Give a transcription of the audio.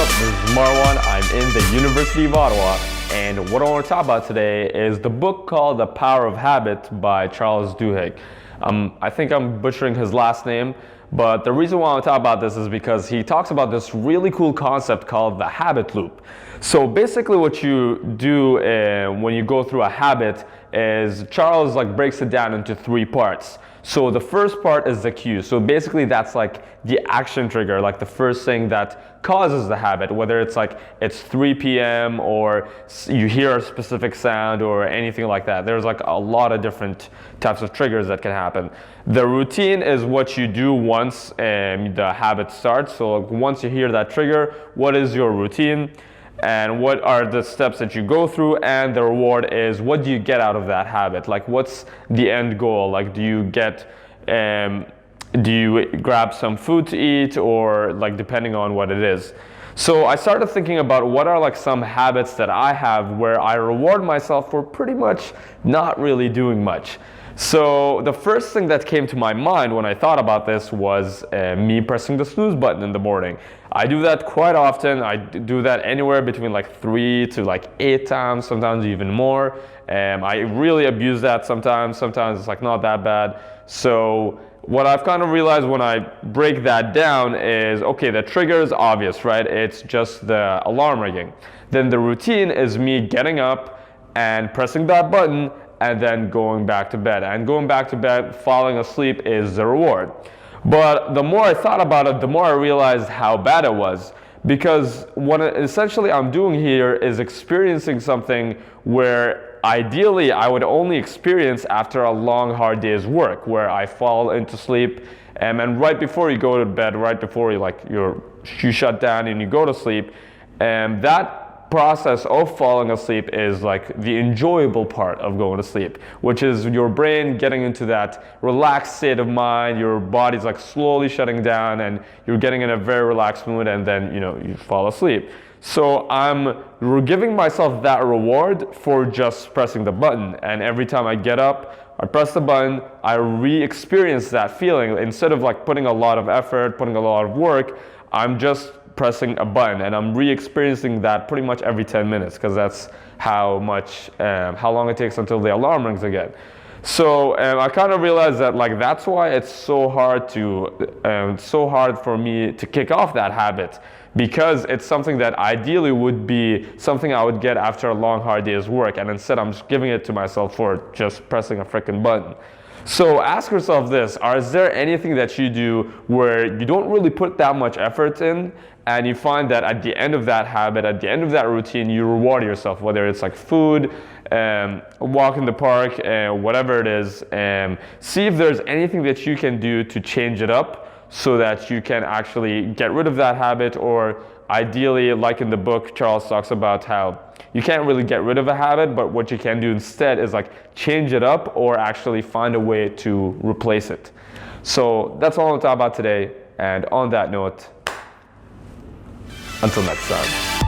up? This is Marwan. I'm in the University of Ottawa, and what I want to talk about today is the book called The Power of Habit by Charles Duhigg. I think I'm butchering his last name, but the reason why I want to talk about this is because he talks about this really cool concept called the habit loop. So basically what you do when you go through a habit is Charles breaks it down into three parts. So the first part is the cue. So basically that's like the action trigger, like the first thing that causes the habit, whether it's 3 p.m. or you hear a specific sound or anything like that. There's like a lot of different types of triggers that can happen. The routine is what you do once the habit starts. So once you hear that trigger, what is your routine? And what are the steps that you go through, and the reward is what do you get out of that habit? Like what's the end goal? Like do you grab some food to eat, or depending on what it is. So I started thinking about what are some habits that I have where I reward myself for pretty much not really doing much. So the first thing that came to my mind when I thought about this was me pressing the snooze button in the morning. I do that quite often. I do that anywhere between 3 to 8 times, sometimes even more. I really abuse that sometimes. Sometimes it's not that bad. So what I've kind of realized when I break that down is, okay, the trigger is obvious, right? It's just the alarm ringing. Then the routine is me getting up and pressing that button and then going back to bed. And going back to bed, falling asleep is the reward. But the more I thought about it, the more I realized how bad it was. Because what essentially I'm doing here is experiencing something where ideally I would only experience after a long, hard day's work, where I fall into sleep and right before you go to bed, right before you shut down and you go to sleep, that process of falling asleep is the enjoyable part of going to sleep, which is your brain getting into that relaxed state of mind. Your body's slowly shutting down and you're getting in a very relaxed mood, and then you fall asleep. So I'm giving myself that reward for just pressing the button, and every time I get up, I press the button, I re-experience that feeling. Instead of putting a lot of effort, putting a lot of work, I'm just pressing a button, and I'm re-experiencing that pretty much every 10 minutes, because that's how long it takes until the alarm rings again. So I kind of realized that that's why it's so hard for me to kick off that habit, because it's something that ideally would be something I would get after a long, hard day's work, and instead I'm just giving it to myself for just pressing a freaking button. So ask yourself this: is there anything that you do where you don't really put that much effort in, and you find that at the end of that habit, at the end of that routine, you reward yourself, whether it's food, a walk in the park, whatever it is. See if there's anything that you can do to change it up so that you can actually get rid of that habit, or ideally, like in the book, Charles talks about how you can't really get rid of a habit, but what you can do instead is change it up or actually find a way to replace it. So that's all I'm talking about today. And on that note, until next time.